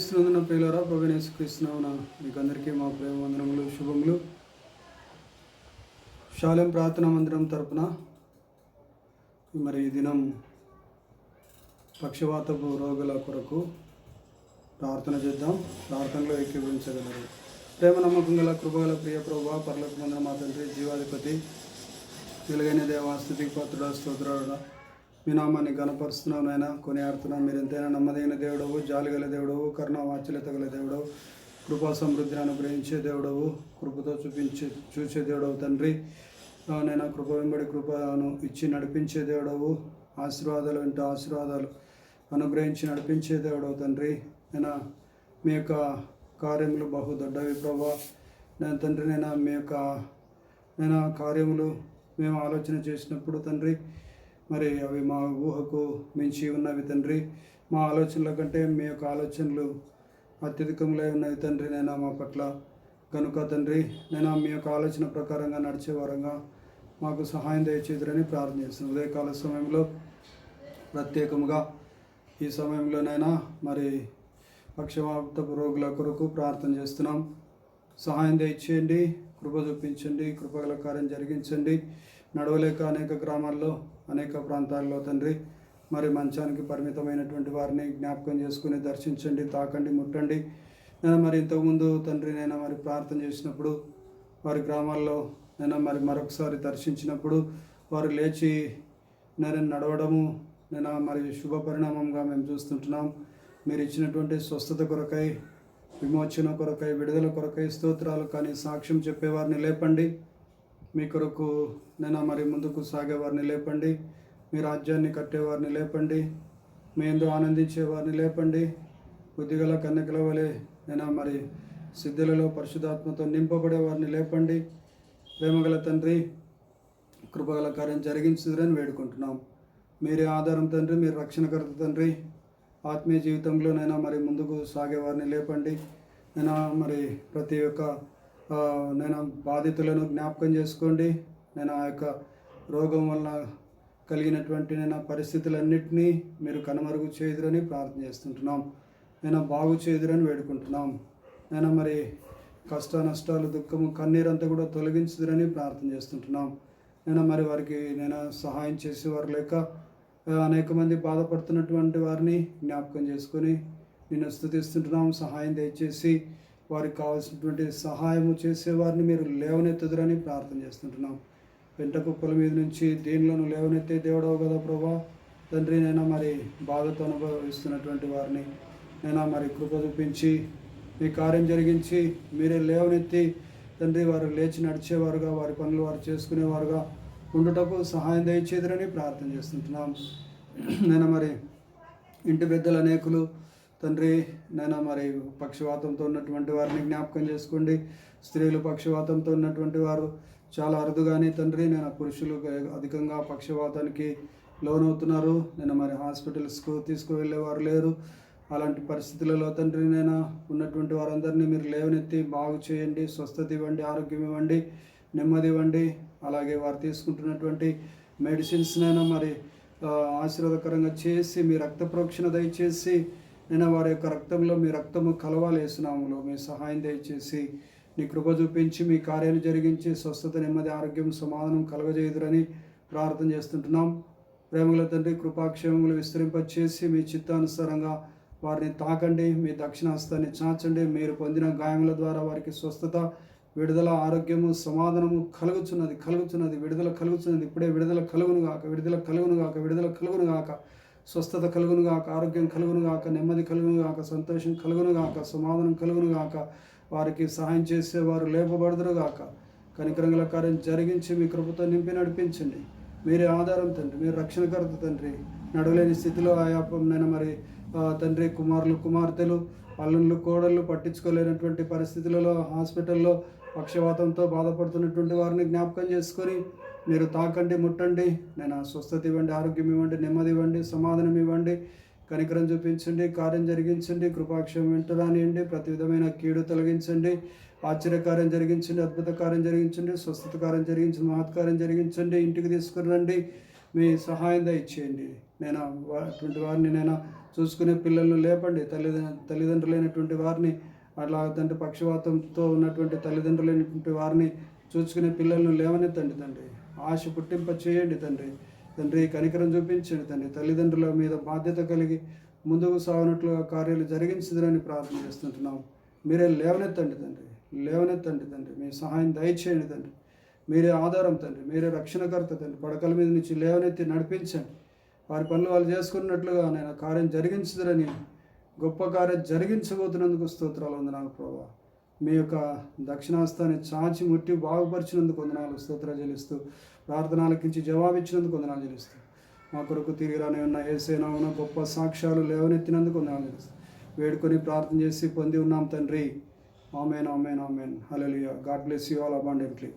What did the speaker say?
క్రీస్తునందున ప్రియులారా, ప్రభువైన యేసుక్రీస్తునామమున మీకు అందరికీ మా ప్రేమ వందనములు, శుభములు. షాలేం ప్రార్థనా మందిరం తరపున మరి ఈ దినం పక్షవాతపు రోగుల కొరకు ప్రార్థన చేద్దాం. ప్రార్థనలో ఏకీభవించగలరు. ప్రేమ నమ్మకం గల కృపగల ప్రియ ప్రభువా, పరలోకమందున మా తండ్రి, జీవాధిపతి, వెలుగైన దేవా, స్తుతికి పాత్రుడా, స్తోత్రుడా, మీ నామాన్ని ఘనపరుస్తున్నాం నాయన, కొనియాడుతున్నాం. మీరు ఎంతైనా నమ్మదగిన దేవుడవు, జాలిగల దేవుడవు, కరుణా వాత్సల్యత గల దేవుడవు, కృపా సమృద్ధిని అనుగ్రహించే దేవుడవు, కృపతో చూసే దేవుడవు తండ్రి. నేను కృప వెంబడి కృపను ఇచ్చి నడిపించే దేవుడవు, ఆశీర్వాదాలు వెంట ఆశీర్వాదాలు అనుగ్రహించి నడిపించే దేవుడవు తండ్రి. నేను మీ యొక్క కార్యములు బహు దొడ్డవి ప్రభా. నేను తండ్రి, మీ యొక్క కార్యములు మేము ఆలోచన చేసినప్పుడు తండ్రి, మరి అవి మా ఊహకు మించి ఉన్నవి తండ్రి. మా ఆలోచనల కంటే మీ యొక్క ఆలోచనలు అత్యధికములై ఉన్నవి తండ్రి. నేను మా పట్ల కనుక తండ్రి, నేను మీ యొక్క ఆలోచన ప్రకారంగా నడిచే వారంగా మాకు సహాయం దయచేదురని ప్రార్థన చేస్తున్నాను. ఉదయకాల సమయంలో ప్రత్యేకముగా ఈ సమయంలోనైనా మరి పక్షవాతపు రోగుల కొరకు ప్రార్థన చేస్తున్నాం. సహాయం దయచేయండి, కృప చూపించండి, కృపగల కార్యం జరిగించండి. నడవలేక అనేక గ్రామాల్లో, అనేక ప్రాంతాల్లో తండ్రి మరి మంచానికి పరిమితమైనటువంటి వారిని జ్ఞాపకం చేసుకుని దర్శించండి, తాకండి, ముట్టండి. నేను మరి ఇంతకుముందు తండ్రి మరి ప్రార్థన చేసినప్పుడు వారి గ్రామాల్లో మరి మరొకసారి దర్శించినప్పుడు వారు లేచి నడవడము మరి శుభ పరిణామంగా మేము చూస్తుంటున్నాం. మీరు ఇచ్చినటువంటి స్వస్థత కొరకై, విమోచన కొరకై, విడుదల కొరకై స్తోత్రాలు. కానీ సాక్ష్యం చెప్పేవారిని లేపండి, మీ కొరకు మరి ముందుకు సాగేవారిని లేపండి, మీ రాజ్యాన్ని కట్టేవారిని లేపండి, మీ ఎందు ఆనందించేవారిని లేపండి. బుద్ధిగల కన్యకల వలె మరి సిద్ధులలో పరిశుద్ధాత్మతో నింపబడే వారిని లేపండి. ప్రేమగల తండ్రి, కృపగల కార్యం జరిగించుదని వేడుకుంటున్నాం. మీరే ఆధారం తండ్రి, మీరు రక్షణకర్త తండ్రి. ఆత్మీయ జీవితంలో మరి ముందుకు సాగేవారిని లేపండి. మరి ప్రతి ఒక్క బాధితులను జ్ఞాపకం చేసుకోండి. ఆ యొక్క రోగం వలన కలిగినటువంటి పరిస్థితులన్నింటినీ మీరు కనుమరుగు చేయుదురని ప్రార్థన చేస్తుంటున్నాం. బాగు చేయుదురని వేడుకుంటున్నాం. మరి కష్ట నష్టాలు, దుఃఖము, కన్నీరంతా కూడా తొలగించుదురని ప్రార్థన చేస్తుంటున్నాం. మరి వారికి సహాయం చేసేవారు లేక అనేక మంది బాధపడుతున్నటువంటి వారిని జ్ఞాపకం చేసుకొని నిన్ను స్తుతిస్తుంటున్నాం. సహాయం దయచేసి వారికి కావాల్సినటువంటి సహాయము చేసేవారిని మీరు లేవనెత్తుదురని ప్రార్థన చేస్తుంటున్నాం. పెంట కుప్పల మీద నుంచి దీనిలోనూ లేవనెత్తే దేవుడవు కదా ప్రభా తండ్రి. మరి బాధతో అనుభవిస్తున్నటువంటి వారిని మరి కృప చూపించి మీ కార్యం జరిగించి మీరే లేవనెత్తి తండ్రి, వారు లేచి నడిచేవారుగా, వారి పనులు వారు చేసుకునేవారుగా ఉండుటకు సహాయం దయచేదురని ప్రార్థన చేస్తుంటున్నాం. మరి ఇంటి పెద్దలు అనేకులు తండ్రి మరి పక్షవాతంతో ఉన్నటువంటి వారిని జ్ఞాపకం చేసుకోండి. స్త్రీలు పక్షవాతంతో ఉన్నటువంటి వారు చాలా అరుదుగానే తండ్రి పురుషులు అధికంగా పక్షవాతానికి లోనవుతున్నారు. మరి హాస్పిటల్స్కు తీసుకువెళ్ళేవారు లేరు. అలాంటి పరిస్థితులలో తండ్రి ఉన్నటువంటి వారందరినీ మీరు లేవనెత్తి బాగు చేయండి, స్వస్థత ఇవ్వండి, ఆరోగ్యం ఇవ్వండి, నెమ్మది ఇవ్వండి. అలాగే వారు తీసుకుంటున్నటువంటి మెడిసిన్స్ మరి ఆశీర్వాదకరంగా చేసి మీ రక్త ప్రోక్షణ దయచేసి వారి యొక్క రక్తంలో మీ రక్తము కలవాలి. యేసునామములో మీ సహాయం దయచేసి నీ కృప చూపించి మీ కార్యాన్ని జరిగించి స్వస్థత, నెమ్మది, ఆరోగ్యం, సమాధానం కలగజేయుదురని ప్రార్థన చేస్తుంటున్నాం. ప్రేమగల తండ్రి, కృపాక్షేమములు విస్తరింపచేసి మీ చిత్తానుసారంగా వారిని తాకండి, మీ దక్షిణాస్తాన్ని చాచండి. మీరు పొందిన గాయముల ద్వారా వారికి స్వస్థత, విడుదల, ఆరోగ్యము, సమాధానము కలుగుతున్నది. విడుదల కలుగుతున్నది. ఇప్పుడే విడుదల కలుగునుగాక, విడుదల కలుగునుగాక, విడుదల కలుగునుగాక, స్వస్థత కలుగునుగాక, ఆరోగ్యం కలుగునుగాక, నెమ్మది కలుగునుగాక, సంతోషం కలుగునుగాక, సమాధానం కలుగునుగాక. వారికి సహాయం చేసేవారు లేపబడుదురుగాక. కనికరంగల కార్యం జరిగించి మీ కృపతో నింపి నడిపించండి. మీరే ఆధారం తండ్రి, మీరు రక్షణకర్త తండ్రి. నడవలేని స్థితిలో ఆయా మరి తండ్రి కుమారులు, కుమార్తెలు, అల్లుళ్ళు, కోడళ్ళు పట్టించుకోలేనటువంటి పరిస్థితులలో హాస్పిటల్లో పక్షవాతంతో బాధపడుతున్నటువంటి వారిని జ్ఞాపకం చేసుకొని మీరు తాకండి, ముట్టండి. స్వస్థత ఇవ్వండి, ఆరోగ్యం ఇవ్వండి, నెమ్మది ఇవ్వండి, సమాధానం ఇవ్వండి. కనికరం చూపించండి, కార్యం జరిగించండి. కృపాక్షేమం వెంటరానియండి. ప్రతి విధమైన కీడు తొలగించండి. ఆశ్చర్యకార్యం జరిగించండి, అద్భుత కార్యం జరిగించండి, స్వస్థత కార్యం జరిగించండి, మహత్కార్యం జరిగించండి. ఇంటికి తీసుకుని రండి. మీ సహాయం దయచేయండి. నేను అటువంటి వారిని నేను చూసుకునే పిల్లలను లేపండి. తల్లిదండ్రులైనటువంటి వారిని అట్లా తండ్రి పక్షవాతంతో ఉన్నటువంటి తల్లిదండ్రులైనటువంటి వారిని చూసుకునే పిల్లలను లేవనెత్తండి తండ్రి. ఆశ పుట్టింప చేయండి తండ్రి. తండ్రి కనికరం చూపించండి తండ్రి. తల్లిదండ్రుల మీద బాధ్యత కలిగి ముందుకు సాగినట్లుగా కార్యాలు జరిగించదని ప్రార్థన చేస్తుంటున్నాం. మీరే లేవనెత్తండి తండ్రి. లేవనెత్తండి తండ్రి. మీ సహాయం దయచేయండి తండ్రి. మీరే ఆధారం తండ్రి. మీరే రక్షణకర్త తండ్రి. పడకల మీద నుంచి లేవనెత్తి నడిపించండి. వారి పనులు వాళ్ళు చేసుకున్నట్లుగా నేను కార్యం జరిగించదని, గొప్ప కార్యం జరిగించబోతున్నందుకు స్తోత్రాలు వందనాలు ప్రభా. మీ యొక్క దక్షిణాస్తాన్ని చాచి ముట్టి బాగుపరిచినందుకు వందనాలు స్తోత్రాలు చెల్లిస్తూ, ప్రార్థన ఆలకించి జవాబిచ్చినందుకు వందనాలు చెల్లిస్తూ, మా కొరకు తిరిగిరానే ఉన్న యేసేనా ఉన్న గొప్ప సాక్ష్యాలు లేవనెత్తినందుకు వందనాలు చెల్లిస్తూ వేడుకొని ప్రార్థన చేసి పొంది ఉన్నాం తండ్రి. Amen, amen, amen. Hallelujah. God bless you all abundantly.